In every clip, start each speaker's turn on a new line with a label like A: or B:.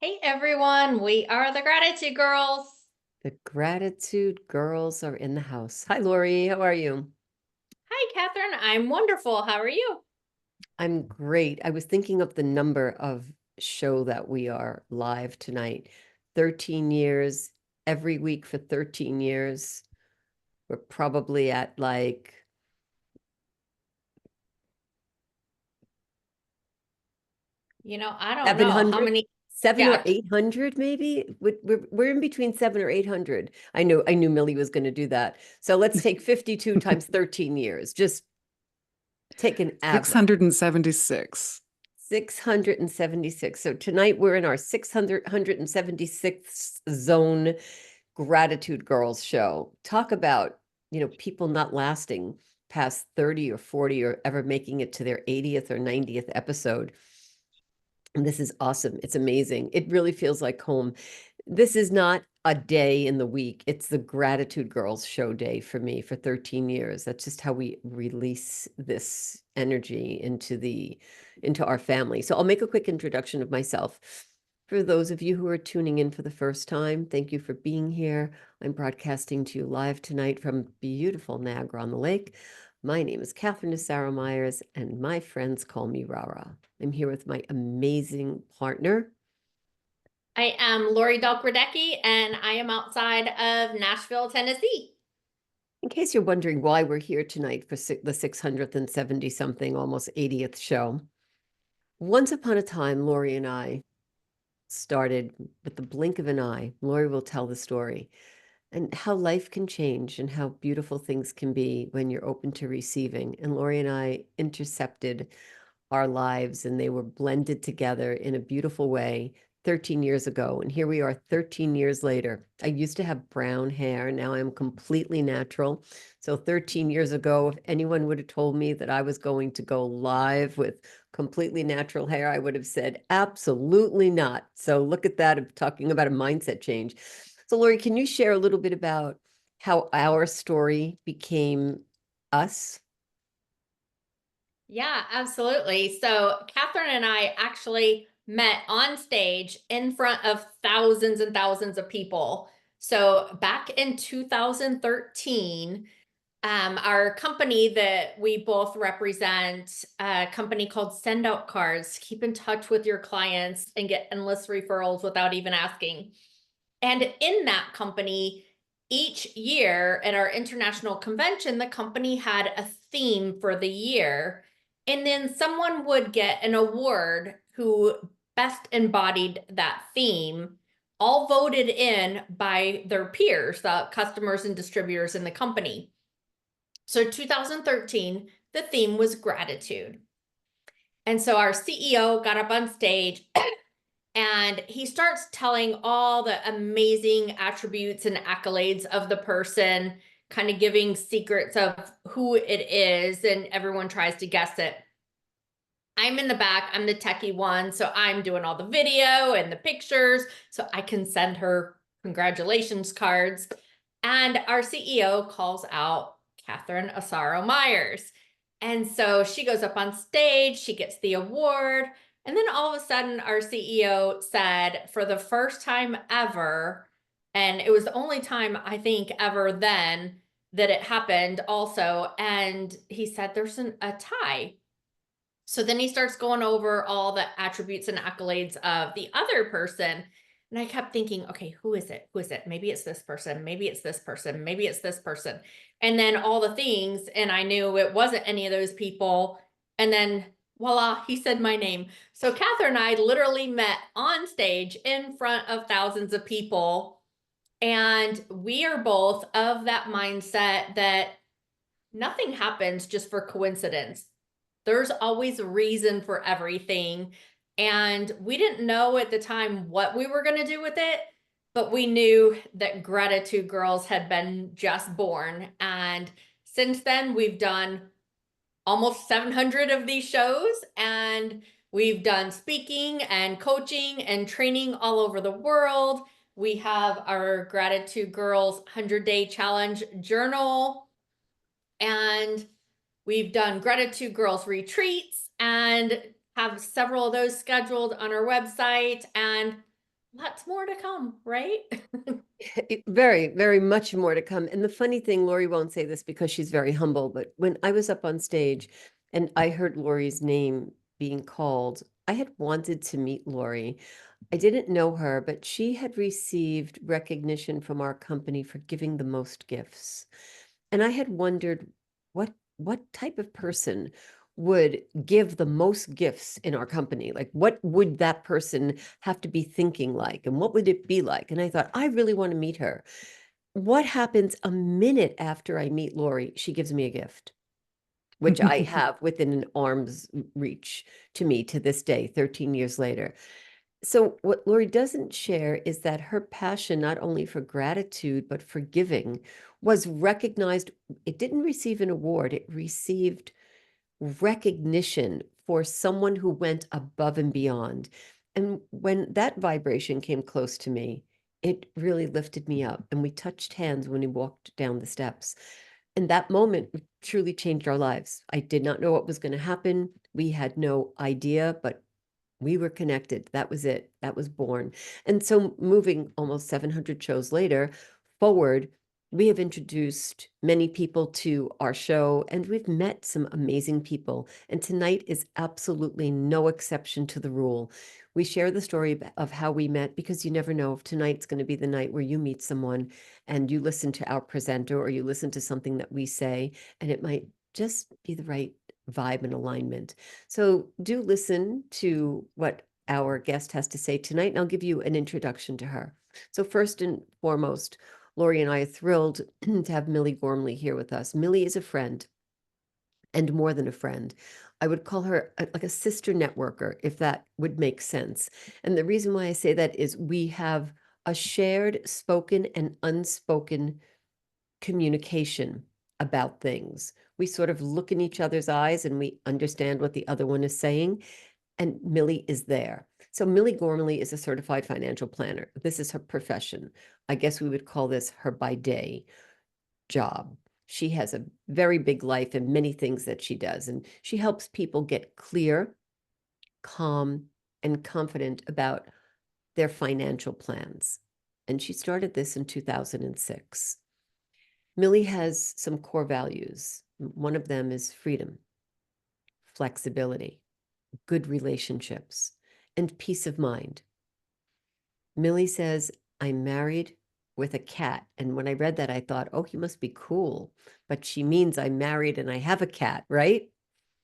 A: Hey everyone, we are the Gratitude Girls.
B: The gratitude girls are in the house. Hi, Lori. How are you?
A: Hi Catherine, I'm wonderful. How are you?
B: I'm great. I was thinking of the number of show that we are live tonight. 13 years, every week for 13 years. We're probably at like
A: I don't know how
B: 700,
A: many.
B: seven or
A: Yeah,
B: 800 maybe. We're in between 7 or 800. I knew Millie was going to do that. So let's take 52 times 13 years. Just take an average.
C: 676.
B: 676. So tonight we're in our 676th zone Gratitude Girls show. Talk about, people not lasting past 30 or 40 or ever making it to their 80th or 90th episode. And this is awesome. It's amazing. It really feels like home. This is not a day in the week. It's the Gratitude Girls show day for me for 13 years. That's just how we release this energy into our family. So I'll make a quick introduction of myself. For those of you who are tuning in for the first time, thank you for being here. I'm broadcasting to you live tonight from beautiful Niagara on the Lake. My name is Catherine Nassaro Myers, and my friends call me Rara. I'm here with my amazing partner.
A: I am Lori Delkradecki and I am outside of Nashville, Tennessee.
B: In case you're wondering why we're here tonight for the 670 something, almost 80th show. Once upon a time, Lori and I started with the blink of an eye. Lori will tell the story and how life can change and how beautiful things can be when you're open to receiving. And Lori and I intercepted our lives and they were blended together in a beautiful way 13 years ago. And here we are 13 years later. I used to have brown hair. Now I'm completely natural. So 13 years ago, if anyone would have told me that I was going to go live with completely natural hair, I would have said, absolutely not. So look at that, of talking about a mindset change. So Lori, can you share a little bit about how our story became us?
A: Yeah, absolutely. So Catherine and I actually met on stage in front of thousands and thousands of people. So back in 2013, our company that we both represent, a company called Send Out Cards, keep in touch with your clients and get endless referrals without even asking. And in that company, each year at our international convention, the company had a theme for the year. And then someone would get an award who best embodied that theme, all voted in by their peers, the customers and distributors in the company. So 2013, the theme was gratitude. And so our CEO got up on stage and he starts telling all the amazing attributes and accolades of the person, kind of giving secrets of who it is, and everyone tries to guess it. I'm in the back, I'm the techie one, so I'm doing all the video and the pictures so I can send her congratulations cards. And our CEO calls out Catherine Asaro Myers. And so she goes up on stage, she gets the award. And then all of a sudden, our CEO said, for the first time ever, and it was the only time I think ever then that it happened also. And he said, there's a tie. So then he starts going over all the attributes and accolades of the other person. And I kept thinking, okay, who is it? Who is it? Maybe it's this person. Maybe it's this person. Maybe it's this person. And then all the things. And I knew it wasn't any of those people. And then voila, he said my name. So Catherine and I literally met on stage in front of thousands of people. And we are both of that mindset that nothing happens just for coincidence. There's always a reason for everything. And we didn't know at the time what we were going to do with it, but we knew that Gratitude Girls had been just born. And since then, we've done almost 700 of these shows, and we've done speaking and coaching and training all over the world. We have our Gratitude Girls 100-day challenge journal, and we've done Gratitude Girls retreats and have several of those scheduled on our website. And lots more to come, right?
B: Very, very much more to come. And the funny thing, Lori won't say this because she's very humble, but when I was up on stage and I heard Lori's name being called, I had wanted to meet Lori. I didn't know her, but she had received recognition from our company for giving the most gifts. And I had wondered what type of person would give the most gifts in our company? Like, what would that person have to be thinking like? And what would it be like? And I thought, I really want to meet her. What happens a minute after I meet Lori? She gives me a gift, which I have within an arm's reach to me to this day, 13 years later. So what Lori doesn't share is that her passion, not only for gratitude, but for giving, was recognized. It didn't receive an award, it received recognition for someone who went above and beyond. And when that vibration came close to me, it really lifted me up. And we touched hands when we walked down the steps. And that moment truly changed our lives. I did not know what was going to happen. We had no idea, but we were connected. That was it. That was born. And so moving almost 700 shows later forward, we have introduced many people to our show and we've met some amazing people. And tonight is absolutely no exception to the rule. We share the story of how we met because you never know if tonight's going to be the night where you meet someone and you listen to our presenter or you listen to something that we say, and it might just be the right vibe and alignment. So do listen to what our guest has to say tonight, and I'll give you an introduction to her. So first and foremost, Lori and I are thrilled to have Millie Gormly here with us. Millie is a friend, and more than a friend. I would call her like a sister networker, if that would make sense. And the reason why I say that is we have a shared spoken and unspoken communication about things. We sort of look in each other's eyes and we understand what the other one is saying. And Millie is there. So Millie Gormley is a certified financial planner. This is her profession. I guess we would call this her by day job. She has a very big life and many things that she does. And she helps people get clear, calm, and confident about their financial plans. And she started this in 2006. Millie has some core values. One of them is freedom, flexibility, good relationships, and peace of mind. Millie says, I'm married with a cat. And when I read that, I thought, oh, he must be cool. But she means I'm married and I have a cat, right?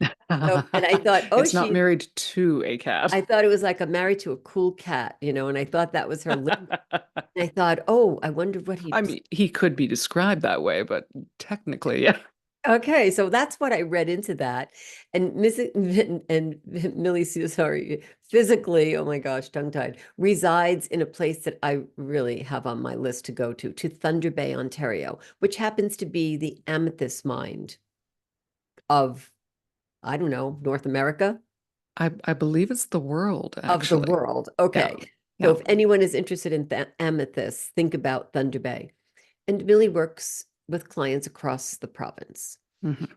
B: So, and I thought, oh,
C: It's not married to a cat.
B: I thought it was like I'm married to a cool cat, and I thought that was her lingo. And I thought, oh, I wonder what
C: I
B: he
C: mean, he could be described that way, but technically, yeah.
B: Okay, so that's what I read into that. And Millie, sorry, physically, oh my gosh, tongue-tied, resides in a place that I really have on my list to go to Thunder Bay, Ontario, which happens to be the amethyst mine of, I don't know, North America,
C: I believe it's the world,
B: of the
C: actually.
B: world.
C: Yeah.
B: Okay. So
C: Yeah.
B: if anyone is interested in amethyst, think about Thunder Bay. And Millie works with clients across the province.
C: Mhm.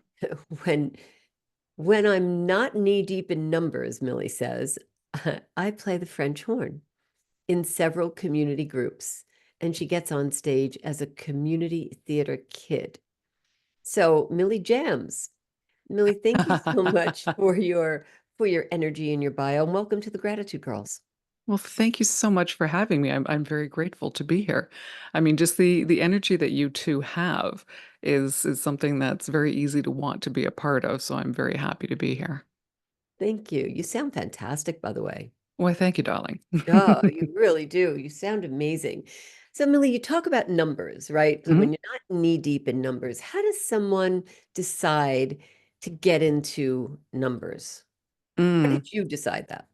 B: When When I'm not knee deep in numbers, Millie says, I play the French horn in several community groups, and she gets on stage as a community theater kid. So Millie jams. Millie, thank you so much for your energy and your bio, and welcome to the Gratitude Girls.
C: Well, thank you so much for having me. I'm very grateful to be here. I mean, just the energy that you two have is something that's very easy to want to be a part of, so I'm very happy to be here.
B: Thank you. You sound fantastic, by the way.
C: Why, thank you, darling.
B: Oh, you really do. You sound amazing. So, Millie, you talk about numbers, right? So when
C: Mhm.
B: you're not knee deep in numbers, how does someone decide to get into numbers? How
C: Mm.
B: did you decide that?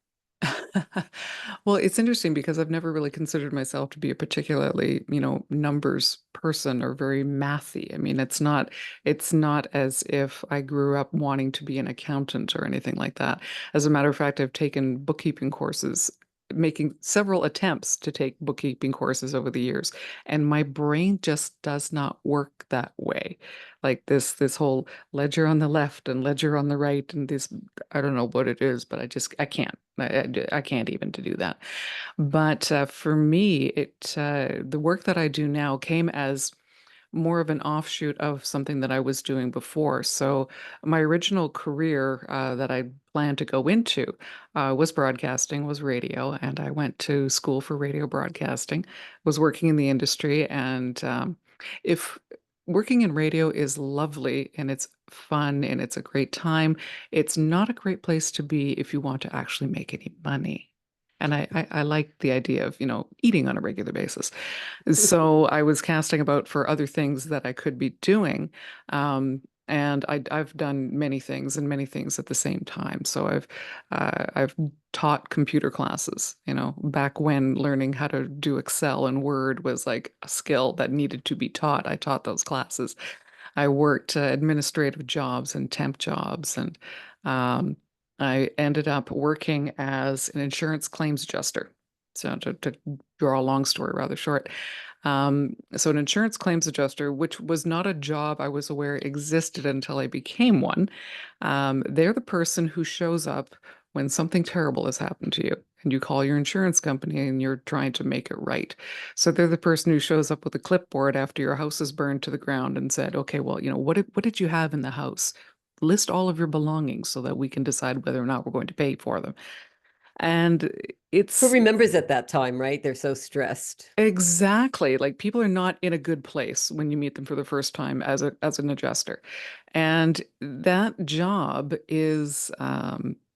C: Well, it's interesting because I've never really considered myself to be a particularly, numbers person or very mathy. I mean, it's not as if I grew up wanting to be an accountant or anything like that. As a matter of fact, I've taken bookkeeping courses making several attempts to take bookkeeping courses over the years, and my brain just does not work that way. Like this whole ledger on the left and ledger on the right, and this, I don't know what it is, but I can't. I can't even to do that. But for me, the work that I do now came as more of an offshoot of something that I was doing before. So my original career that I planned to go into was broadcasting, was radio, and I went to school for radio broadcasting, was working in the industry, and if working in radio is lovely and it's fun and it's a great time, it's not a great place to be if you want to actually make any money. And I like the idea of, eating on a regular basis. So I was casting about for other things that I could be doing. And I've done many things and many things at the same time. So I've taught computer classes, back when learning how to do Excel and Word was like a skill that needed to be taught. I taught those classes. I worked administrative jobs and temp jobs, and um, I ended up working as an insurance claims adjuster. So to draw a long story rather short. So an insurance claims adjuster, which was not a job I was aware existed until I became one. They're the person who shows up when something terrible has happened to you and you call your insurance company and you're trying to make it right. So they're the person who shows up with a clipboard after your house is burned to the ground and said, okay, well, what did you have in the house? List all of your belongings so that we can decide whether or not we're going to pay for them. And
B: Who
C: it's
B: remembers at that time, right? They're so stressed.
C: exactly like people are not in a good place when you meet them for the first time as an adjuster. And that job is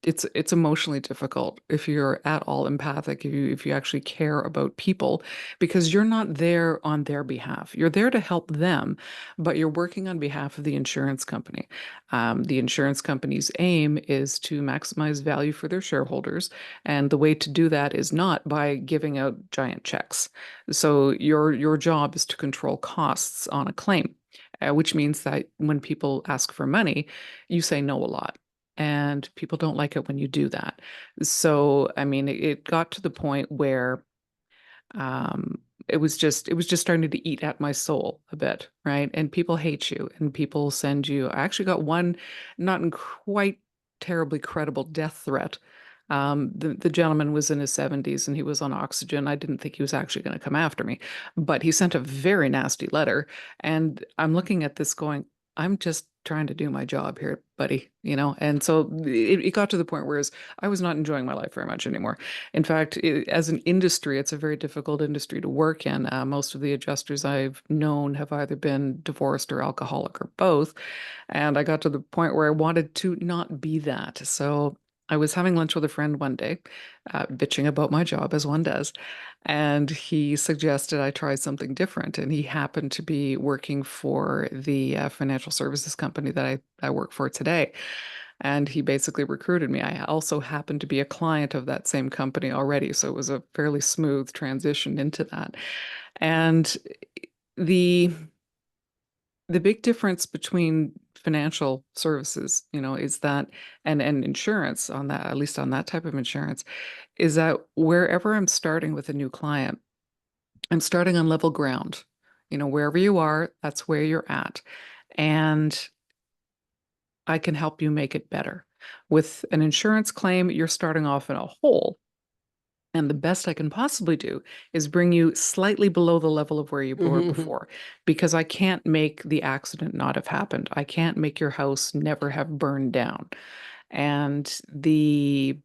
C: it's emotionally difficult if you're at all empathic, if you actually care about people, because you're not there on their behalf. You're there to help them, but you're working on behalf of the insurance company. The insurance company's aim is to maximize value for their shareholders, and the way to do that is not by giving out giant checks. So your job is to control costs on a claim, which means that when people ask for money, you say no a lot. And people don't like it when you do that. So, I mean, it got to the point where it was just starting to eat at my soul a bit, right? And people hate you and people send you. I actually got one not in quite terribly credible death threat. The gentleman was in his 70s and he was on oxygen. I didn't think he was actually going to come after me, but he sent a very nasty letter. And I'm looking at this going, I'm just trying to do my job here, buddy, And so it got to the point where I was not enjoying my life very much anymore. In fact, as an industry, it's a very difficult industry to work in. Most of the adjusters I've known have either been divorced or alcoholic or both. And I got to the point where I wanted to not be that. So I was having lunch with a friend one day, bitching about my job as one does. And he suggested I try something different. And he happened to be working for the financial services company that I work for today. And he basically recruited me. I also happened to be a client of that same company already. So it was a fairly smooth transition into that. And the the big difference between financial services, is that and insurance on that, at least on that type of insurance, is that wherever I'm starting with a new client, I'm starting on level ground. Wherever you are, that's where you're at. And I can help you make it better. With an insurance claim, you're starting off in a hole. And the best I can possibly do is bring you slightly below the level of where you were before, because I can't make the accident not have happened. I can't make your house never have burned down. And that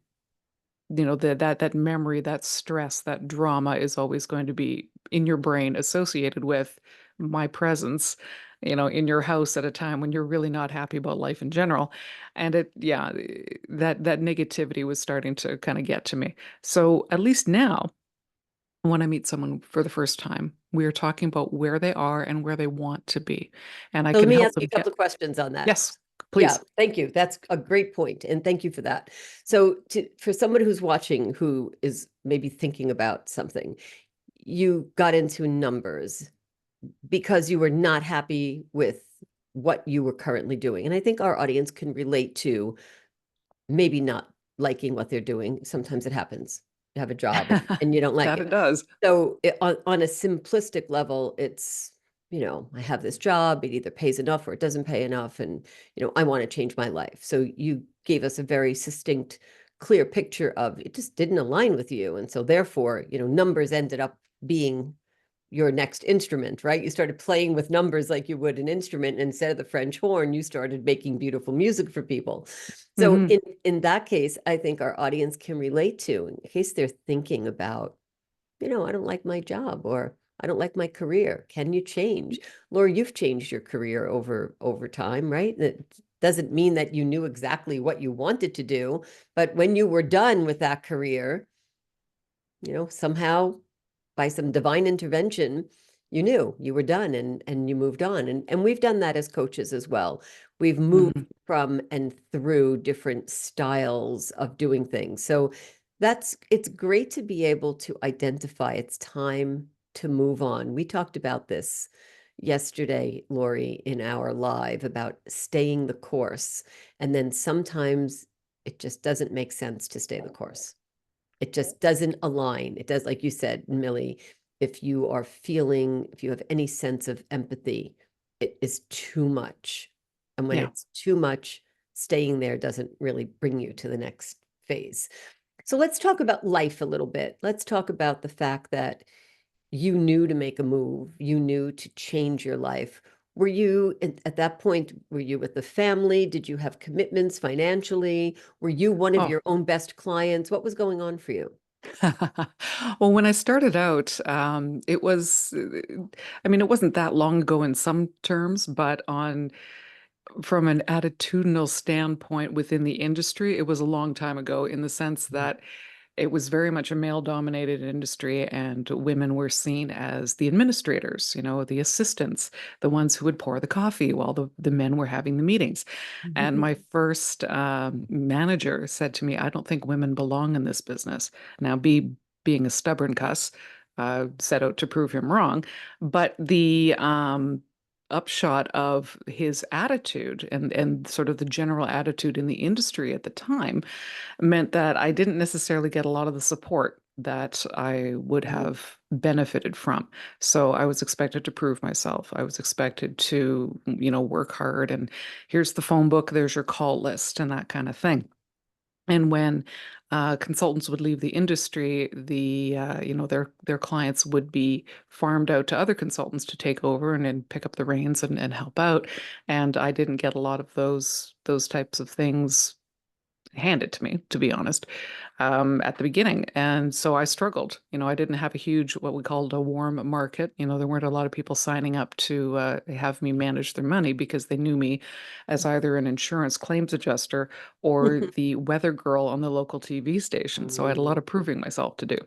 C: memory, that stress, that drama is always going to be in your brain associated with my presence, in your house at a time when you're really not happy about life in general. And that negativity was starting to kind of get to me. So at least now, when I meet someone for the first time, we are talking about where they are and where they want to be. And I
B: So let
C: can
B: me
C: help
B: ask you
C: them
B: a couple of questions on that.
C: yes,
B: Yeah,
C: please.
B: thank you. That's a great point, and thank you for that. So for someone who's watching who is maybe thinking about something, you got into numbers because you were not happy with what you were currently doing. And I think our audience can relate to maybe not liking what they're doing. Sometimes it happens. have a job and you don't like
C: That
B: it.
C: it does.
B: So on a simplistic level, it's, I have this job, it either pays enough or it doesn't pay enough. And, I want to change my life. So you gave us a very succinct, clear picture of it just didn't align with you. And so therefore, numbers ended up being your next instrument, right? You started playing with numbers like you would an instrument. And instead of the French horn, you started making beautiful music for people. So
C: Mhm.
B: in that case, I think our audience can relate to, in case they're thinking about, I don't like my job, or I don't like my career. Can you change? Laura, you've changed your career over time, right? That doesn't mean that you knew exactly what you wanted to do, but when you were done with that career, somehow by some divine intervention, you knew you were done and you moved on. And we've done that as coaches as well. We've moved
C: Mhm.
B: from and through different styles of doing things. So it's great to be able to identify it's time to move on. We talked about this yesterday, Lori, in our live about staying the course. And then sometimes it just doesn't make sense to stay the course. It just doesn't align. It does, like you said, Millie, if you have any sense of empathy, it is too much. And when
C: Yeah.
B: it's too much, staying there doesn't really bring you to the next phase. So let's talk about life a little bit. Let's talk about the fact that you knew to make a move, you knew to change your life. Were you at that point, were you with the family? Did you have commitments financially? Were you one of
C: Oh.
B: your own best clients? What was going on for you?
C: Well, when I started out, it was, I mean, it wasn't that long ago in some terms, but from an attitudinal standpoint within the industry, it was a long time ago in the sense that it was very much a male-dominated industry, and women were seen as the administrators, the assistants, the ones who would pour the coffee while the men were having the meetings. And my first manager said to me, "I don't think women belong in this business." Now, being a stubborn cuss, set out to prove him wrong, but the upshot of his attitude and sort of the general attitude in the industry at the time meant that I didn't necessarily get a lot of the support that I would have benefited from. So I was expected to prove myself. I was expected to, work hard, and here's the phone book, there's your call list, and that kind of thing. And when consultants would leave the industry, their clients would be farmed out to other consultants to take over and pick up the reins and help out. And I didn't get a lot of those types of things handed to me, to be honest, at the beginning. And so I struggled. I didn't have a huge, what we called a warm market. There weren't a lot of people signing up to have me manage their money because they knew me as either an insurance claims adjuster or the weather girl on the local TV station. So I had a lot of proving myself to do.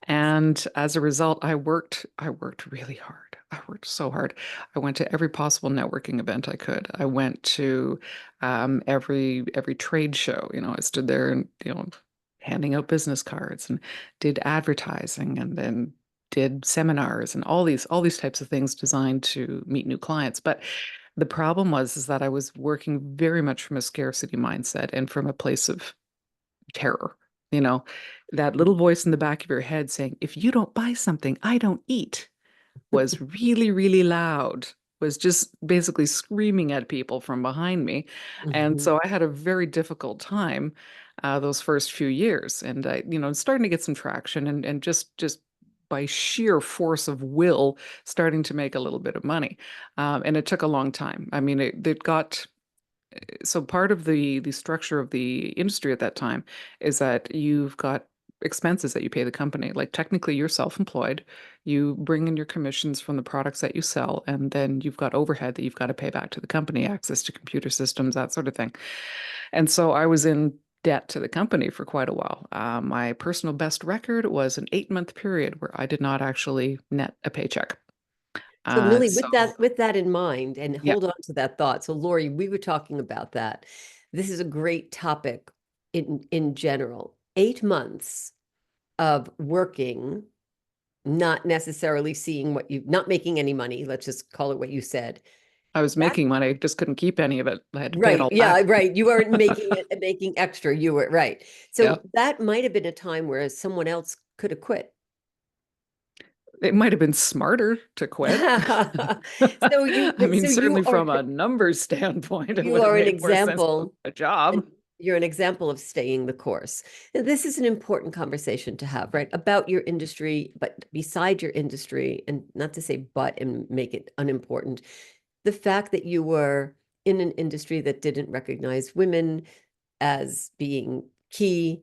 C: And as a result, I worked really hard. I worked so hard. I went to every possible networking event I could. I went to every trade show. I stood there and, handing out business cards and did advertising and then did seminars and all these types of things designed to meet new clients. But the problem is that I was working very much from a scarcity mindset and from a place of terror. You know, that little voice in the back of your head saying, if you don't buy something, I don't eat, was really, really loud, was just basically screaming at people from behind me. And so I had a very difficult time those first few years. And I, starting to get some traction and just by sheer force of will, starting to make a little bit of money. And it took a long time. I mean, it got so part of the structure of the industry at that time is that you've got expenses that you pay the company. Like technically you're self-employed. You bring in your commissions from the products that you sell, and then you've got overhead that you've got to pay back to the company, access to computer systems, that sort of thing. And so I was in debt to the company for quite a while. My personal best record was an 8-month period where I did not actually net a paycheck.
B: So Millie,
C: So
B: with that in mind, and
C: yeah.
B: hold on to that thought. So Lori, we were talking about that. This is a great topic in general. 8 months of working, not necessarily seeing not making any money, let's just call it what you said,
C: I was
B: That
C: making money, I just couldn't keep any of it. I had to pay it
B: right.
C: all
B: Yeah,
C: back.
B: right. You weren't making extra. You were right.
C: Yeah.
B: So that might have been a time where someone else could have quit.
C: It might have been smarter to quit.
B: So you
C: I mean,
B: so you
C: certainly
B: are
C: from a numbers standpoint, it
B: you
C: would have
B: are an
C: made more sense to
B: example.
C: a job.
B: You're an example of staying the course. And this is an important conversation to have, right? About your industry, but beside your industry, and not to say but and make it unimportant, the fact that you were in an industry that didn't recognize women as being key,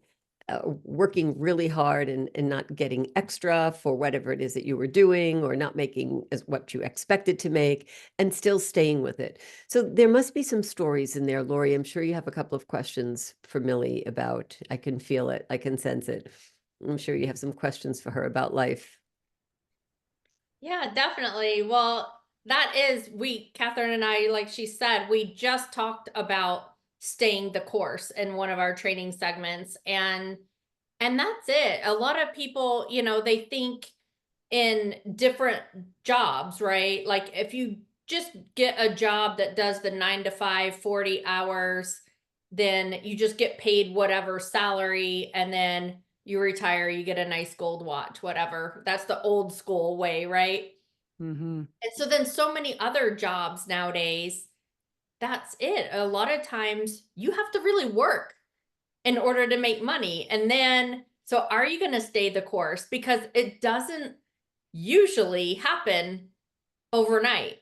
B: working really hard and not getting extra for whatever it is that you were doing, or not making as what you expected to make, and still staying with it. So there must be some stories in there, Lori. I'm sure you have a couple of questions for Millie about, I can feel it, I can sense it. I'm sure you have some questions for her about life.
A: Yeah, definitely. Well, that is, Catherine and I, like she said, we just talked about staying the course in one of our training segments. And that's it. A lot of people, they think in different jobs, right? Like if you just get a job that does the 9 to 5, 40 hours, then you just get paid whatever salary, and then you retire, you get a nice gold watch, whatever. That's the old school way, right?
C: Mm-hmm.
A: And so then so many other jobs nowadays, that's it. A lot of times you have to really work in order to make money. And then, so are you going to stay the course? Because it doesn't usually happen overnight.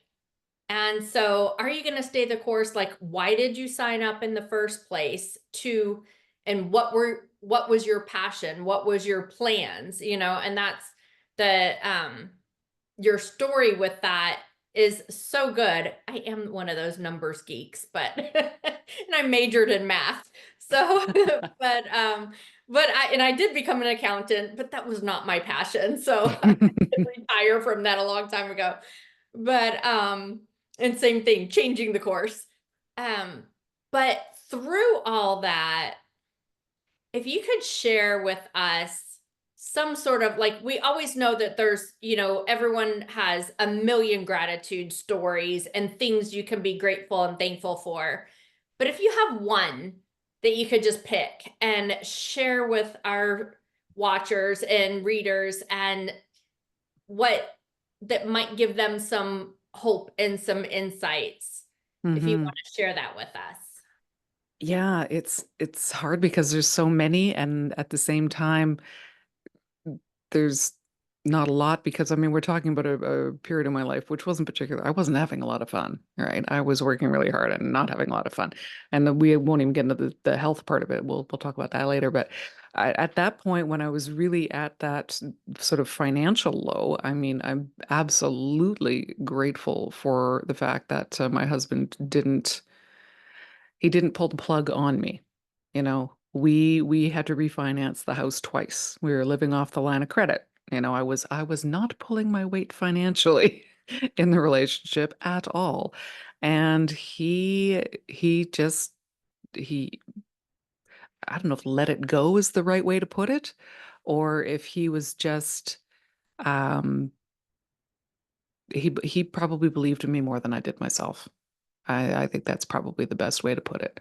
A: And so, are you going to stay the course? Like, why did you sign up in the first place? And what was your passion? What was your plans? And that's the your story with that is so good. I am one of those numbers geeks, but and I majored in math. So, but I did become an accountant, but that was not my passion. So I did retire from that a long time ago. But and same thing, changing the course. Um, but through all that, if you could share with us some sort of, like, we always know that there's, everyone has a million gratitude stories and things you can be grateful and thankful for. But if you have one that you could just pick and share with our watchers and readers, and what that might give them some hope and some insights, if you
C: Mm-hmm.
A: want to share that with us.
C: Yeah, it's hard because there's so many, and at the same time, there's not a lot because I mean we're talking about a period in my life which wasn't particular. I wasn't having a lot of fun, right? I was working really hard and not having a lot of fun. And we won't even get into the health part of it. We'll talk about that later. But at that point, when I was really at that sort of financial low, I mean, I'm absolutely grateful for the fact that my husband didn't pull the plug on me. We had to refinance the house twice. We were living off the line of credit. I was not pulling my weight financially in the relationship at all. And he I don't know if let it go is the right way to put it, or if he was just um he probably believed in me more than I did myself. I think that's probably the best way to put it.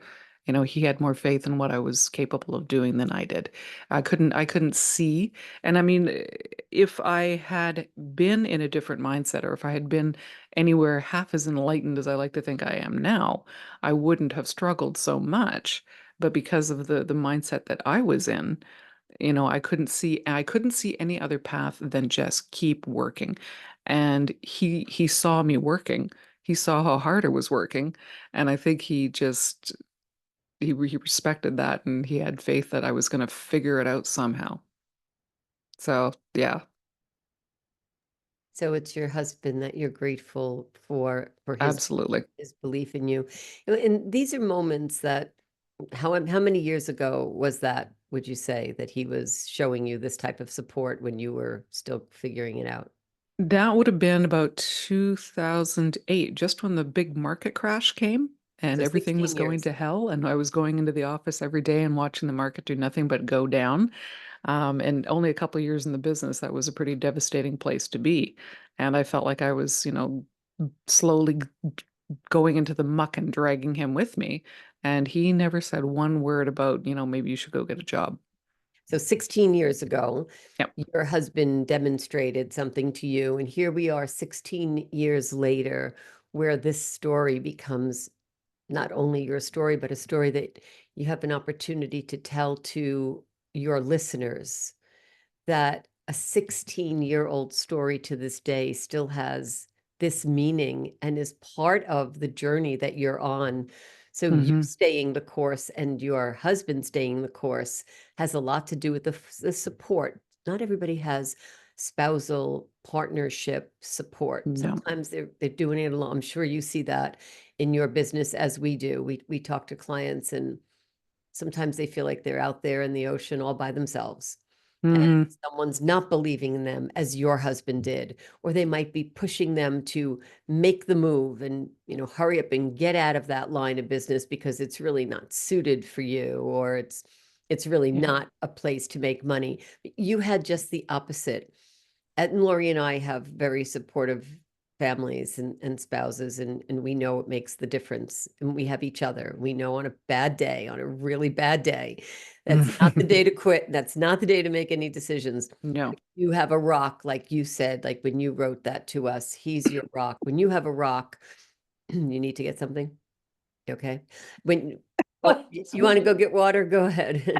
C: He had more faith in what I was capable of doing than I did. I couldn't see. And I mean, if I had been in a different mindset, or if I had been anywhere half as enlightened as I like to think I am now, I wouldn't have struggled so much. But because of the mindset that I was in, I couldn't see any other path than just keep working. And he saw me working. He saw how hard I was working, and I think he respected that, and he had faith that I was going to figure it out somehow. So, yeah,
B: So it's your husband that you're grateful for
C: absolutely.
B: his belief in you. And these are moments that, how many years ago was that, would you say, that he was showing you this type of support when you were still figuring it out?
C: That would have been about 2008, just when the big market crash came and
B: So
C: everything was
B: 16
C: going
B: years.
C: to hell. And I was going into the office every day and watching the market do nothing but go down. And only a couple of years in the business, that was a pretty devastating place to be. And I felt like I was, slowly going into the muck and dragging him with me. And he never said one word about, maybe you should go get a job.
B: So 16 years ago,
C: Yep.
B: your husband demonstrated something to you. And here we are 16 years later, where this story becomes not only your story, but a story that you have an opportunity to tell to your listeners, that a 16-year-old story to this day still has this meaning and is part of the journey that you're on. So you
C: Mm-hmm.
B: staying the course and your husband staying the course has a lot to do with the support. Not everybody has spousal partnership support.
C: No.
B: Sometimes they're doing it alone. I'm sure you see that in your business as we do. We talk to clients and sometimes they feel like they're out there in the ocean all by themselves. And
C: Mm-hmm.
B: someone's not believing in them as your husband did, or they might be pushing them to make the move and, hurry up and get out of that line of business because it's really not suited for you, or it's really
C: Yeah.
B: not a place to make money. You had just the opposite. And Lori and I have very supportive families and spouses, and we know it makes the difference. And we have each other. We know on a bad day, on a really bad day, that's not the day to quit. That's not the day to make any decisions.
C: No.
B: You have a rock, like you said, like when you wrote that to us, he's your rock. When you have a rock, you need to get something. Okay. You want to go get water? Go ahead.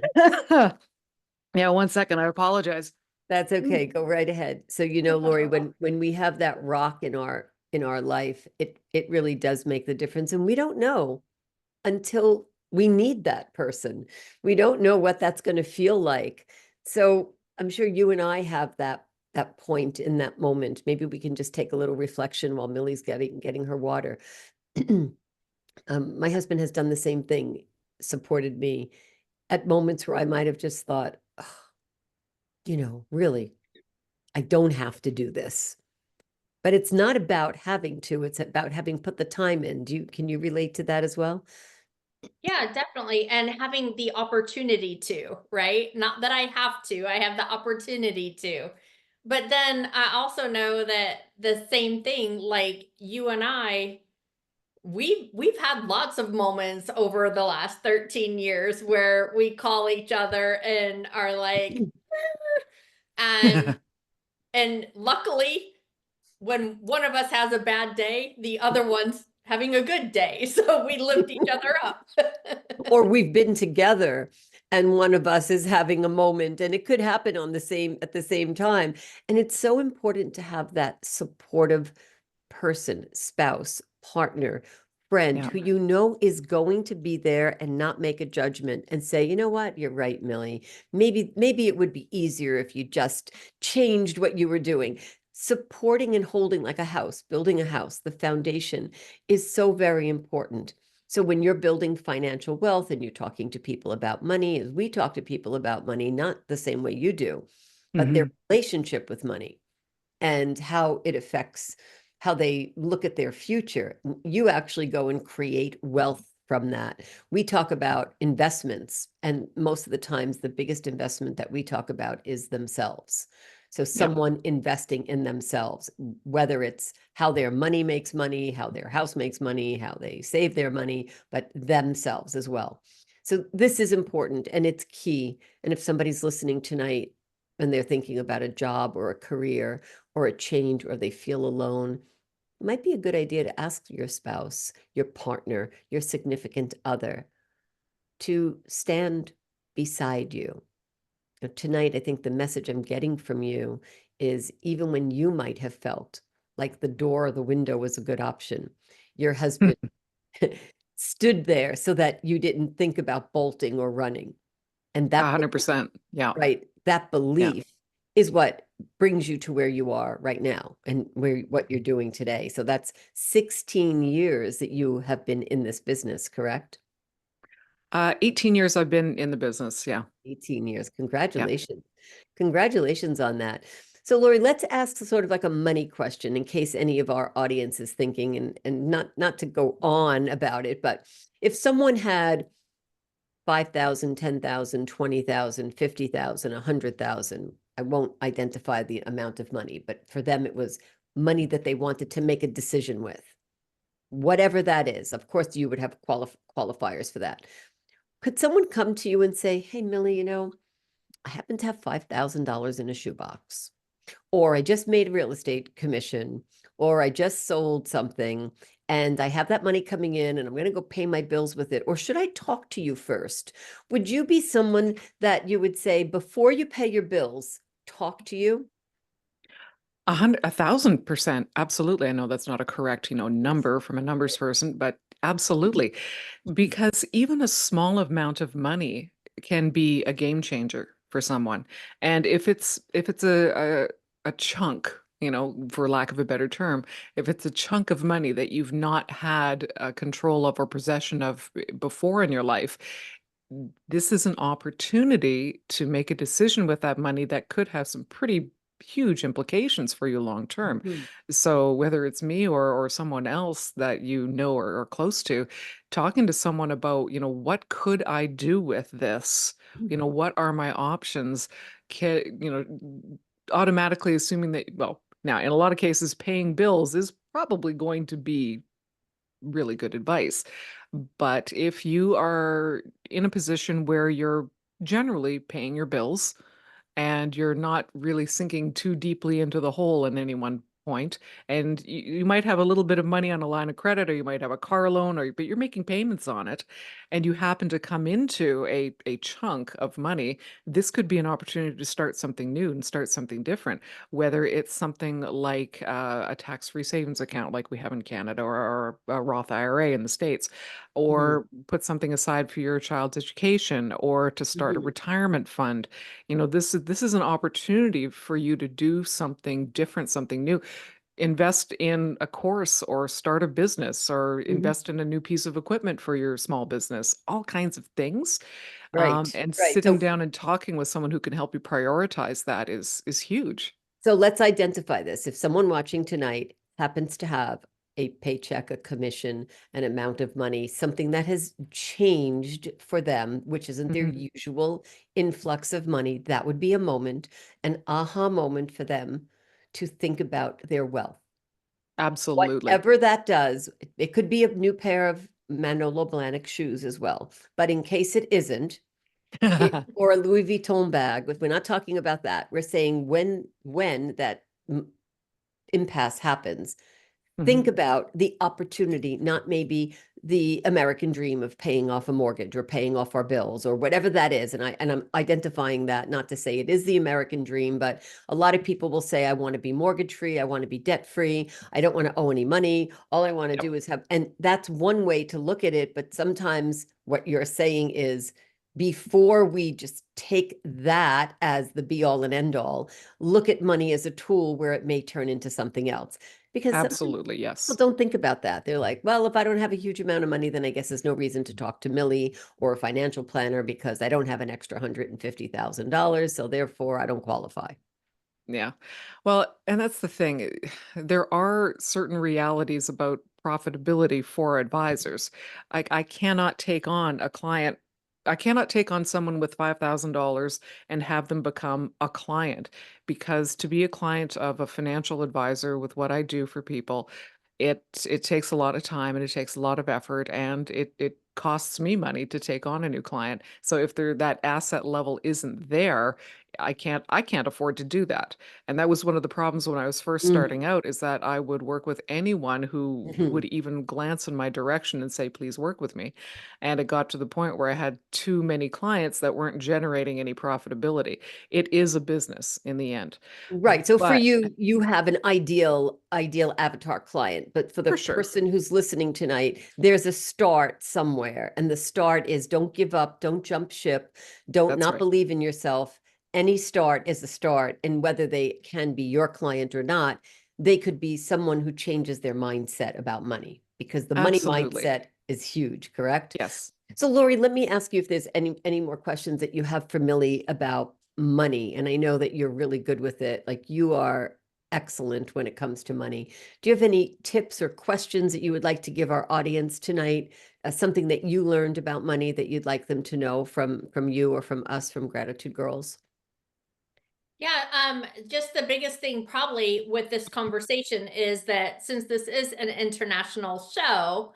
C: Yeah, 1 second. I apologize.
B: That's okay. Go right ahead. So, Lori, when we have that rock in our life, it really does make the difference. And we don't know until we need that person. We don't know what that's going to feel like. So I'm sure you and I have that point in that moment. Maybe we can just take a little reflection while Millie's getting her water. My husband has done the same thing, supported me at moments where I might have just thought, really, I don't have to do this. But it's not about having to, it's about having put the time in. Can you relate to that as well?
A: Yeah, definitely. And having the opportunity to, right? Not that I have to, I have the opportunity to. But then I also know that the same thing, like you and I, we've had lots of moments over the last 13 years where we call each other and are like, and luckily when one of us has a bad day, the other one's having a good day. So we lift each other up.
B: Or we've been together and one of us is having a moment, and it could happen at the same time. And it's so important to have that supportive person, spouse, partner, friend
C: Yeah.
B: who is going to be there and not make a judgment and say, you know what, you're right, Millie. Maybe it would be easier if you just changed what you were doing. Supporting and holding, like a house, building a house, the foundation is so very important. So when you're building financial wealth and you're talking to people about money, as we talk to people about money, not the same way you do, but their relationship with money and how it affects how they look at their future. You actually go and create wealth from that. We talk about investments, and most of the times the biggest investment that we talk about is themselves. So someone investing in themselves, whether it's how their money makes money, how their house makes money, how they save their money, but themselves as well. So this is important and it's key. And if somebody's listening tonight and they're thinking about a job or a career or a change, or they feel alone, it might be a good idea to ask your spouse, your partner, your significant other to stand beside you. Tonight, I think the message I'm getting from you is, even when you might have felt like the door or the window was a good option, your husband stood there so that you didn't think about bolting or running. And that
C: 100%. Yeah.
B: right, that
C: Yeah.
B: belief is what brings you to where you are right now and what you're doing today. So that's 16 years that you have been in this business, correct?
C: 18 years I've been in the business. Yeah.
B: 18 years.
C: Yeah.
B: Congratulations. Congratulations on that. So Lori, let's ask sort of like a money question in case any of our audience is thinking, and not to go on about it, but if someone had 5,000, 10,000, 20,000, 50,000, 100,000. I won't identify the amount of money, but for them, it was money that they wanted to make a decision with. whatever that is. Of course, you would have qualifiers for that. Could someone come to you and say, hey, Millie, I happen to have $5,000 in a shoebox, or I just made a real estate commission, or I just sold something and I have that money coming in and I'm going to go pay my bills with it? Or should I talk to you first? Would you be someone that you would say, before you pay your bills, talk to you?
C: 1,000%. Absolutely. I know that's not a correct, number from a numbers person, but absolutely. Because even a small amount of money can be a game changer for someone. And if it's a chunk, for lack of a better term, if it's a chunk of money that you've not had control of or possession of before in your life, this is an opportunity to make a decision with that money that could have some pretty huge implications for you long term.
B: Mhm.
C: So whether it's me or someone else that or close to, talking to someone about, what could I do with this? What are my options? Can, automatically assuming that, well, now in a lot of cases, paying bills is probably going to be really good advice. But if you are in a position where you're generally paying your bills and you're not really sinking too deeply into the hole in any one point, and you might have a little bit of money on a line of credit, or you might have a car loan, but you're making payments on it, and you happen to come into a chunk of money, this could be an opportunity to start something new and start something different, whether it's something like a tax-free savings account like we have in Canada, or a Roth IRA in the States,
B: Mhm.
C: or put something aside for your child's education, or to start a
B: Mhm.
C: retirement fund. This is an opportunity for you to do something different, something new. Invest in a course, or start a business, or
B: Mhm.
C: invest in a new piece of equipment for your small business, all kinds of things.
B: Right,
C: And
B: right.
C: sitting down and talking with someone who can help you prioritize that is huge.
B: So let's identify this. If someone watching tonight happens to have a paycheck, a commission, an amount of money, something that has changed for them, which isn't their
C: Mhm.
B: usual influx of money, that would be a moment, an aha moment for them to think about their wealth.
C: Absolutely.
B: Whatever that does, it could be a new pair of Manolo Blahnik shoes as well. But in case it isn't, or a Louis Vuitton bag, but we're not talking about that. We're saying when that impasse happens, think
C: Mhm.
B: about the opportunity, not maybe the American dream of paying off a mortgage or paying off our bills or whatever that is. And I'm identifying that, not to say it is the American dream, but a lot of people will say, I want to be mortgage free, I want to be debt free, I don't want to owe any money. All I want to
C: Yep.
B: do is have, and that's one way to look at it. But sometimes what you're saying is, before we just take that as the be all and end all, look at money as a tool where it may turn into something else. Because sometimes
C: Absolutely,
B: people
C: yes.
B: don't think about that. They're like, well, if I don't have a huge amount of money, then I guess there's no reason to talk to Millie or a financial planner because I don't have an extra $150,000. So therefore, I don't qualify.
C: Yeah. Well, and that's the thing. There are certain realities about profitability for advisors. I cannot take on a client. I cannot take on someone with $5,000 and have them become a client, because to be a client of a financial advisor with what I do for people, it takes a lot of time, and it takes a lot of effort, and it costs me money to take on a new client. So if that asset level isn't there, I can't afford to do that. And that was one of the problems when I was first
B: Mhm.
C: starting out, is that I would work with anyone who
B: Mhm.
C: would even glance in my direction and say, please work with me. And it got to the point where I had too many clients that weren't generating any profitability. It is a business in the end.
B: Right. So for
C: But
B: you, you have an ideal avatar client, but for the
C: for sure,
B: person who's listening tonight, there's a start somewhere. And the start is, don't give up, don't jump ship, don't
C: that's
B: not
C: right.
B: believe in yourself. Any start is a start. And whether they can be your client or not, they could be someone who changes their mindset about money, because the money
C: Absolutely.
B: mindset is huge, correct?
C: Yes.
B: So, Lori, let me ask you if there's any more questions that you have for Millie about money. And I know that you're really good with it. Like, you are excellent when it comes to money. Do you have any tips or questions that you would like to give our audience tonight? Something that you learned about money that you'd like them to know from you or from us, from Gratitude Girls?
A: Yeah, just the biggest thing probably with this conversation is that since this is an international show,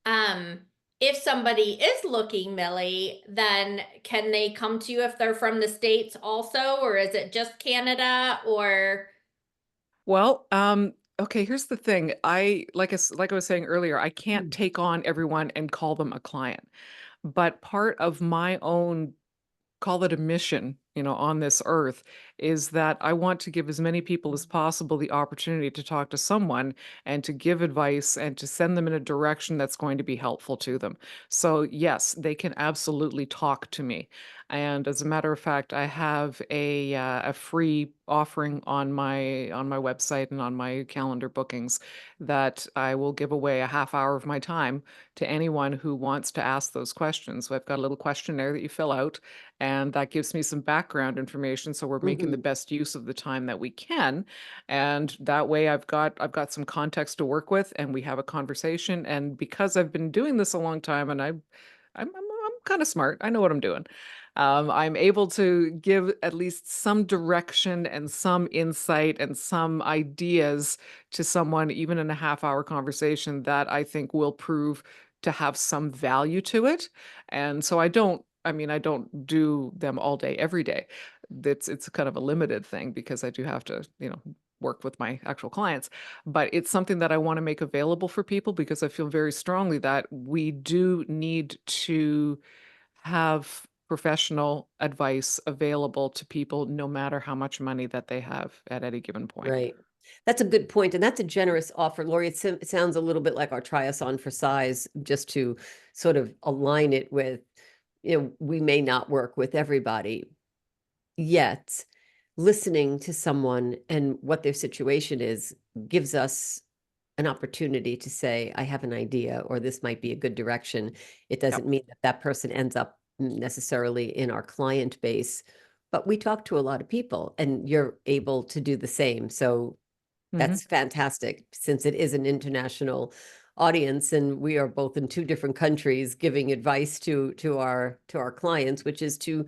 A: um, if somebody is looking, Millie, then can they come to you if they're from the States also, or is it just Canada or?
C: Well, okay, here's the thing. Like I was saying earlier, I can't
B: Mm.
C: take on everyone and call them a client. But part of my own, call it a mission, on this earth, is that I want to give as many people as possible the opportunity to talk to someone and to give advice and to send them in a direction that's going to be helpful to them. So, yes, they can absolutely talk to me. And as a matter of fact, I have a free offering on my website and on my calendar bookings that I will give away a half hour of my time to anyone who wants to ask those questions. So I've got a little questionnaire that you fill out, and that gives me some background information, so we're making the
B: Mhm.
C: best use of the time that we can, and that way I've got some context to work with, and we have a conversation. And because I've been doing this a long time, and I'm kind of smart, I know what I'm doing. I'm able to give at least some direction and some insight and some ideas to someone, even in a half-hour conversation, that I think will prove to have some value to it. And so I don't do them all day, every day. It's kind of a limited thing because I do have to, work with my actual clients. But it's something that I want to make available for people because I feel very strongly that we do need to have professional advice available to people no matter how much money that they have at any given point.
B: Right. That's a good point, and that's a generous offer, Lori. It sounds a little bit like our try us on for size, just to sort of align it with, we may not work with everybody, yet listening to someone and what their situation is gives us an opportunity to say, I have an idea, or this might be a good direction. It doesn't
C: Yep.
B: mean that that person ends up necessarily in our client base, but we talk to a lot of people and you're able to do the same. So
C: Hmm.
B: that's fantastic since it is an international audience and we are both in two different countries giving advice to our clients, which is to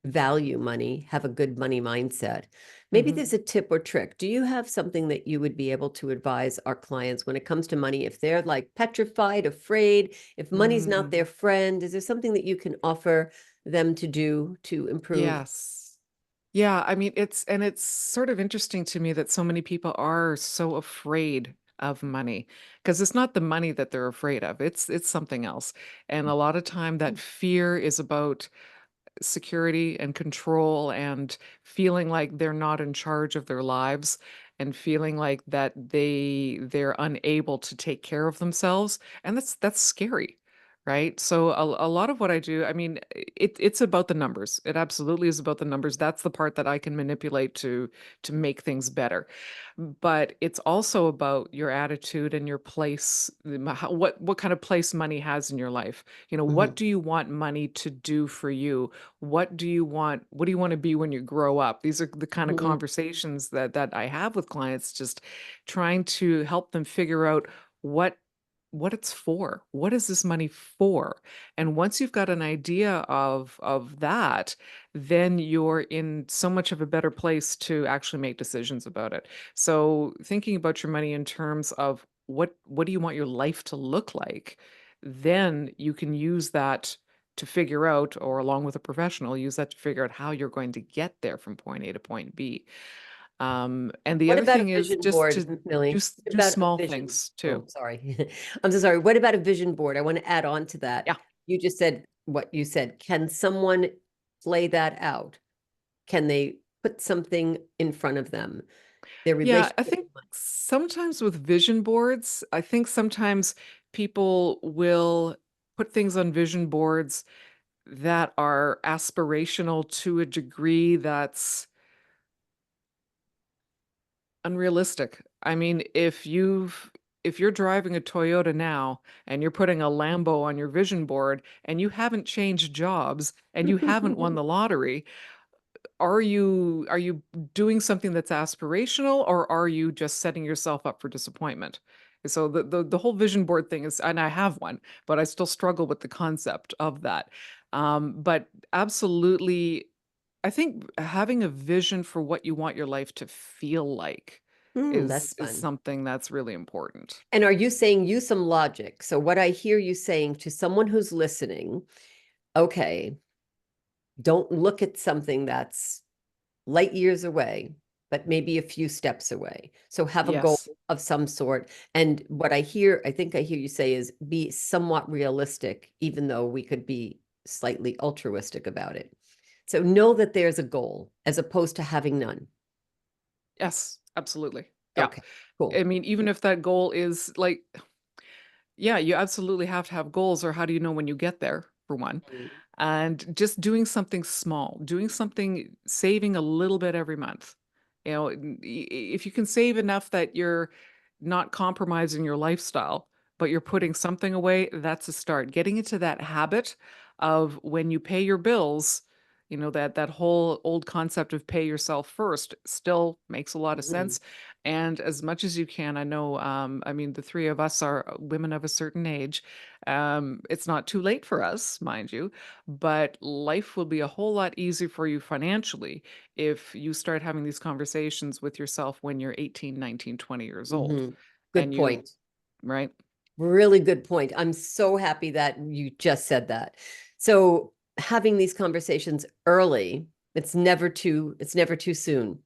B: value money, have a good money mindset. Maybe
C: Hmm.
B: there's a tip or trick. Do you have something that you would be able to advise our clients when it comes to money? If they're like petrified, afraid, if money's not
C: Mm,
B: their friend, is there something that you can offer them to do to improve?
C: yes. Yeah, I mean, it's sort of interesting to me that so many people are so afraid of money because it's not the money that they're afraid of. It's something else. And a lot of time that fear is about security and control and feeling like they're not in charge of their lives and feeling like that they're unable to take care of themselves, and that's scary, right? So a lot of what I do, I mean, it's about the numbers. It absolutely is about the numbers. That's the part that I can manipulate to make things better. But it's also about your attitude and your place, what kind of place money has in your life. What
B: Mhm.
C: do you want money to do for you? What do you want to be when you grow up? These are the kind of
B: Mhm.
C: conversations that I have with clients, just trying to help them figure out what what it's for. What is this money for? And once you've got an idea of that, then you're in so much of a better place to actually make decisions about it. So thinking about your money in terms of what do you want your life to look like, then you can use that to figure out, or along with a professional, use that to figure out how you're going to get there from point A to point B. And the
B: What
C: other
B: about a
C: thing is
B: vision
C: just
B: board,
C: to
B: Millie? What
C: do
B: about a
C: small
B: vision?
C: things
B: Oh,
C: too.
B: sorry. I'm so sorry. What about a vision board? I want to add on to that.
C: Yeah.
B: You just said what you said. Can someone play that out? Can they put something in front of them? Their
C: Yeah, I
B: relationship
C: think
B: with money.
C: sometimes with vision boards, I think sometimes people will put things on vision boards that are aspirational to a degree that's unrealistic. I mean, if you're driving a Toyota now and you're putting a Lambo on your vision board and you haven't changed jobs and you haven't won the lottery, are you doing something that's aspirational, or are you just setting yourself up for disappointment? So the whole vision board thing is, and I have one, but I still struggle with the concept of that. But absolutely, I think having a vision for what you want your life to feel like
B: That's
C: is
B: fun.
C: something that's really important.
B: And are you saying use some logic? So what I hear you saying to someone who's listening, okay, don't look at something that's light years away, but maybe a few steps away. So have a goal
C: Yes.
B: of some sort. And what I think I hear you say is be somewhat realistic, even though we could be slightly altruistic about it. So know that there's a goal as opposed to having none.
C: Yes, absolutely. Yeah.
B: Okay,
C: I
B: cool.
C: mean, even if that goal is like, yeah, you absolutely have to have goals, or how do you know when you get there, for one?
B: Mm.
C: And just doing something small, doing something, saving a little bit every month. You know, if you can save enough that you're not compromising your lifestyle, but you're putting something away, that's a start. Getting into that habit of when you pay your bills, you know, that whole old concept of pay yourself first still makes a lot of
B: Mhm.
C: sense. And as much as you can, I know, I mean, the three of us are women of a certain age. It's not too late for us, mind you, but life will be a whole lot easier for you financially if you start having these conversations with yourself when you're 18, 19, 20 years old.
B: Mhm. Good
C: And you,
B: point.
C: right?
B: Really good point. I'm so happy that you just said that. So having these conversations early, it's never too soon.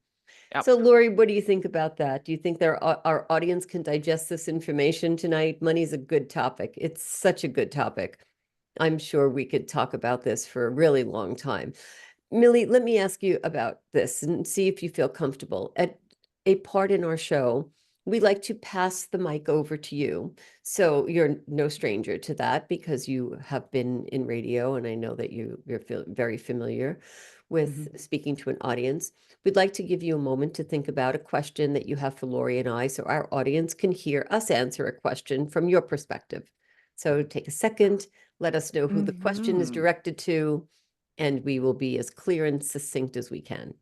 C: Yep.
B: So Lori, what do you think about that? Do you think our audience can digest this information tonight? Money's a good topic. It's such a good topic. I'm sure we could talk about this for a really long time. Millie, let me ask you about this and see if you feel comfortable. At a part in our show, we like to pass the mic over to you. So you're no stranger to that because you have been in radio, and I know that you're very familiar with
C: Mhm.
B: speaking to an audience. We'd like to give you a moment to think about a question that you have for Lori and I, so our audience can hear us answer a question from your perspective. So take a second, let us know who the question is
C: Mhm.
B: directed to, and we will be as clear and succinct as we can.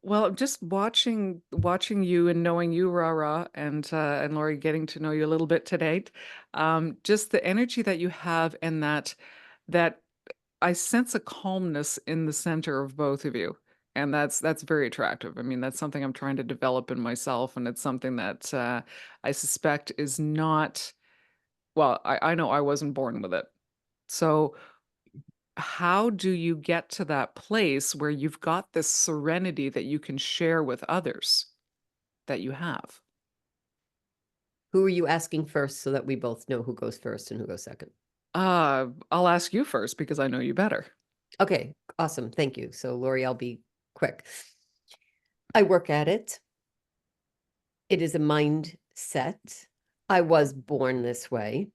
C: Well, just watching you and knowing you, Rara, and Lori, getting to know you a little bit today, just the energy that you have, and that I sense a calmness in the center of both of you. And that's very attractive. I mean, that's something I'm trying to develop in myself, and it's something that I suspect is not, well, I know I wasn't born with it. So how do you get to that place where you've got this serenity that you can share with others that you have?
B: Who are you asking first so that we both know who goes first and who goes second?
C: I'll ask you first because I know you better.
B: Okay, awesome. Thank you. So, Lori, I'll be quick. I work at it. It is a mindset. I was born this way,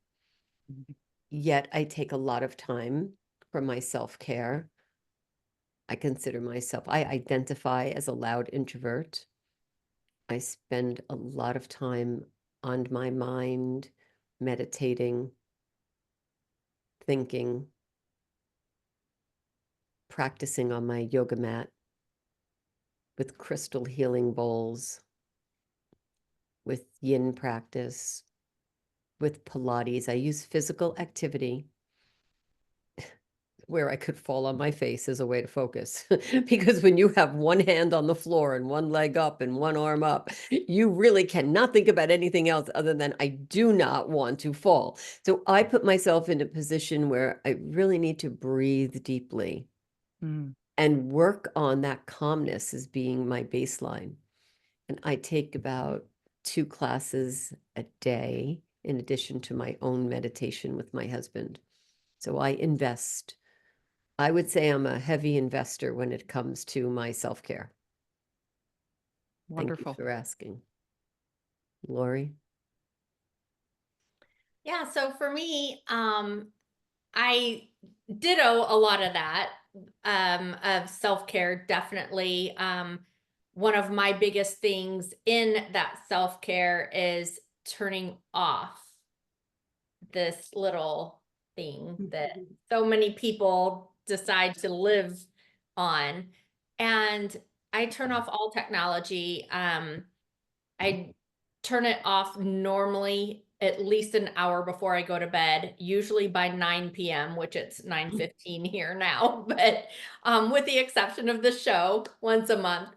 B: yet I take a lot of time for my self-care. I identify as a loud introvert. I spend a lot of time on my mind, meditating, thinking, practicing on my yoga mat with crystal healing bowls, with yin practice, with Pilates. I use physical activity where I could fall on my face as a way to focus. Because when you have one hand on the floor and one leg up and one arm up, you really cannot think about anything else other than I do not want to fall. So I put myself in a position where I really need to breathe deeply
C: Mm,
B: and work on that calmness as being my baseline. And I take about 2 classes a day in addition to my own meditation with my husband. So I invest. I would say I'm a heavy investor when it comes to my self-care. Thank you
C: wonderful.
B: for asking. Lori?
A: Yeah, so for me, I ditto a lot of that of self-care, definitely. One of my biggest things in that self-care is turning off this little thing that so many people decide to live on. And I turn off all technology. I turn it off normally at least an hour before I go to bed, usually by 9 p.m., which it's 9:15 here now, but with the exception of the show once a month.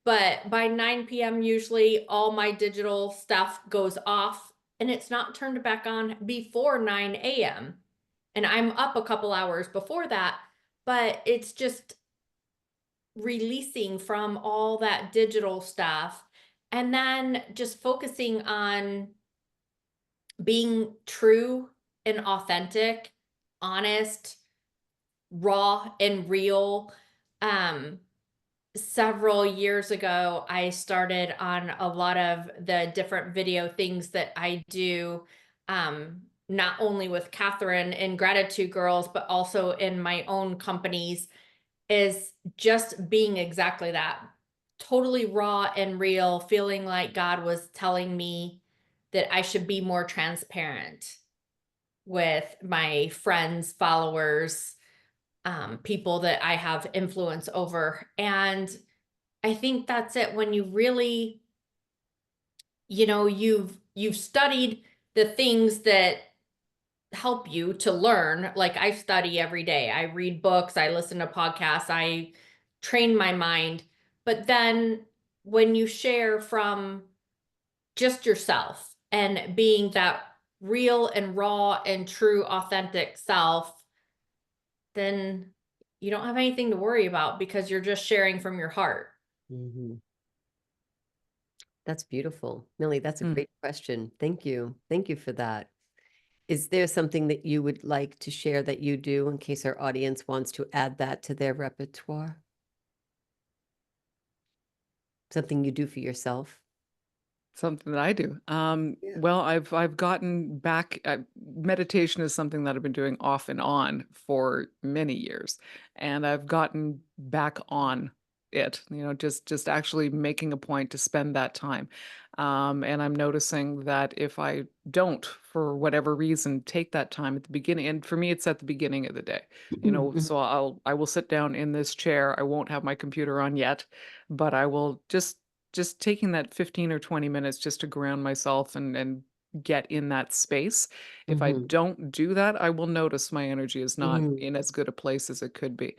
A: But by 9 p.m., usually all my digital stuff goes off and it's not turned back on before 9 a.m. And I'm up a couple hours before that, but it's just releasing from all that digital stuff and then just focusing on being true and authentic, honest, raw and real. Um, Several years ago, I started on a lot of the different video things that I do, not only with Catherine and Gratitude Girls, but also in my own companies, is just being exactly that. Totally raw and real, feeling like God was telling me that I should be more transparent with my friends, followers, people that I have influence over. And I think that's it. When you really, you've studied the things that help you to learn. Like I study every day. I read books, I listen to podcasts, I train my mind. But then when you share from just yourself and being that real and raw and true authentic self, then you don't have anything to worry about because you're just sharing from your heart.
B: Mhm. That's beautiful. Millie, that's a
C: Mm.
B: great question. Thank you. Thank you for that. Is there something that you would like to share that you do in case our audience wants to add that to their repertoire? Something you do for yourself?
C: Something that I do.
B: Yeah.
C: Well, I've gotten back. Meditation is something that I've been doing off and on for many years, and I've gotten back on it. Just actually making a point to spend that time. And I'm noticing that if I don't, for whatever reason, take that time at the beginning, and for me, it's at the beginning of the day. So I will sit down in this chair. I won't have my computer on yet, but I will just taking that 15 or 20 minutes just to ground myself and get in that space. If I
B: Mhm.
C: don't do that, I will notice my energy is not
B: Mhm.
C: in as good a place as it could be.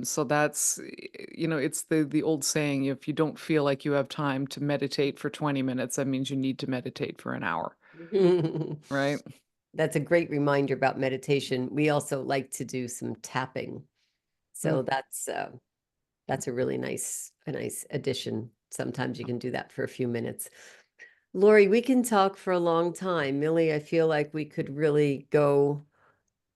C: So that's, it's the old saying, if you don't feel like you have time to meditate for 20 minutes, that means you need to meditate for an hour, right?
B: That's a great reminder about meditation. We also like to do some tapping. So
C: Mm.
B: that's a really nice addition. Sometimes you can do that for a few minutes. Lori, we can talk for a long time. Millie, I feel like we could really go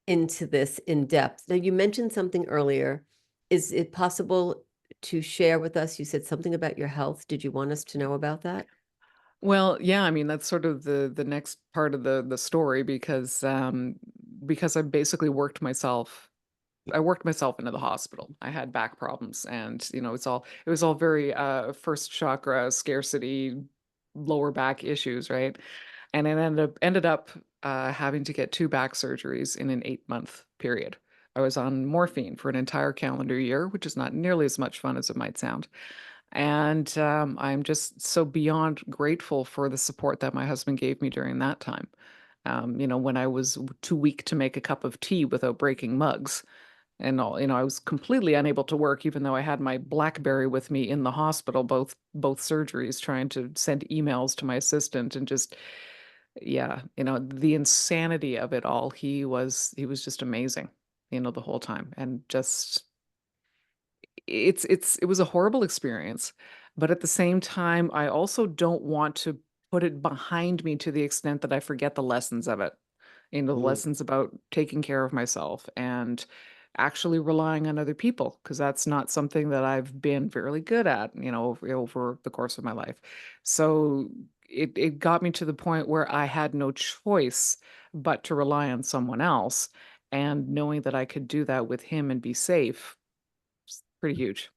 B: into this in depth. Now, you mentioned something earlier. Is it possible to share with us? You said something about your health. Did you want us to know about that?
C: Well, yeah, I mean, that's sort of the next part of the story because I basically I worked myself into the hospital. I had back problems and it was all very first chakra scarcity, lower back issues, right? And I ended up having to get 2 back surgeries in an 8-month period. I was on morphine for an entire calendar year, which is not nearly as much fun as it might sound. And I'm just so beyond grateful for the support that my husband gave me during that time. When I was too weak to make a cup of tea without breaking mugs and all, I was completely unable to work, even though I had my BlackBerry with me in the hospital, both surgeries, trying to send emails to my assistant and just, yeah, the insanity of it all. He was just amazing, the whole time, and just it was a horrible experience, but at the same time, I also don't want to put it behind me to the extent that I forget the lessons of it. The
B: Mm.
C: lessons about taking care of myself and actually relying on other people, because that's not something that I've been fairly good at, over the course of my life. So it got me to the point where I had no choice but to rely on someone else. And knowing that I could do that with him and be safe, pretty huge.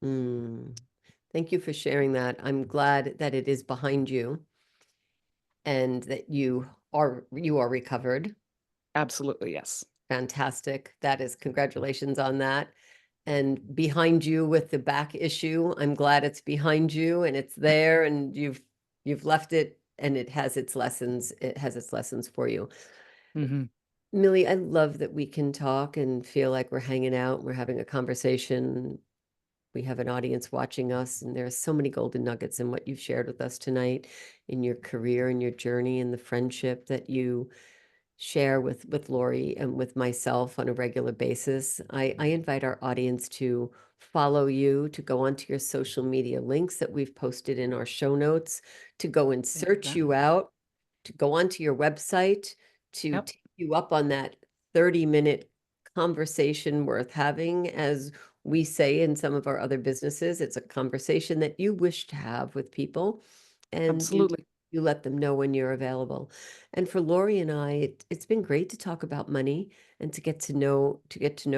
B: Mm. Thank you for sharing that. I'm glad that it is behind you and that you are recovered.
C: Absolutely, yes.
B: Fantastic. That is congratulations on that. And behind you with the back issue, I'm glad it's behind you and it's there and you've left it and it has its lessons. It has its lessons for you.
C: Hmm.
B: Millie, I love that we can talk and feel like we're hanging out, we're having a conversation. We have an audience watching us, and there are so many golden nuggets in what you've shared with us tonight, in your career and your journey and the friendship that you share with Lori and with myself on a regular basis. I invite our audience to follow you, to go onto your social media links that we've posted in our show notes, to go and search you out, to go onto your website, to
C: Yep.
B: take you up on that 30-minute conversation worth having. As we say in some of our other businesses, it's a conversation that you wish to have with people, and
C: Absolutely.
B: you let them know when you're available. And for Lori and I, it's been great to talk about money and to get to know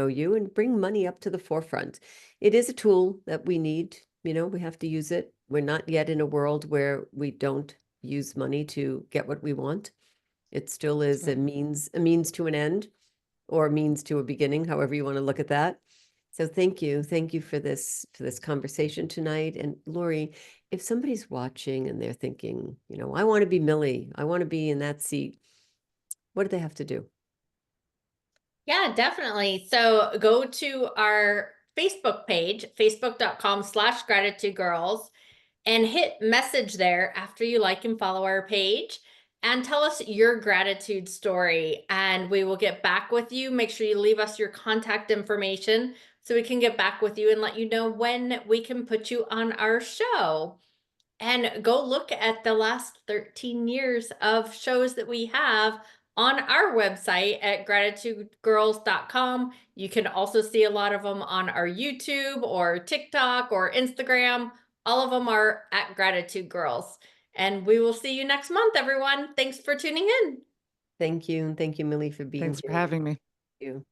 B: you and bring money up to the forefront. It is a tool that we need, we have to use it. We're not yet in a world where we don't use money to get what we want. It still
C: That's
B: is
C: right.
B: a means to an end, or a means to a beginning, however you want to look at that. So thank you. Thank you for this conversation tonight. And Lori, if somebody's watching and they're thinking, I want to be Millie, I want to be in that seat, what do they have to do?
A: Yeah, definitely. So go to our Facebook page, facebook.com/gratitudegirls, and hit message there after you like and follow our page, and tell us your gratitude story, and we will get back with you. Make sure you leave us your contact information so we can get back with you and let you know when we can put you on our show. And go look at the last 13 years of shows that we have on our website at gratitudegirls.com. You can also see a lot of them on our YouTube or TikTok or Instagram. All of them are at Gratitude Girls. And we will see you next month, everyone. Thanks for tuning in.
B: Thank you. And thank you, Millie, for being
C: Thanks for
B: here.
C: having me.
B: Thank you.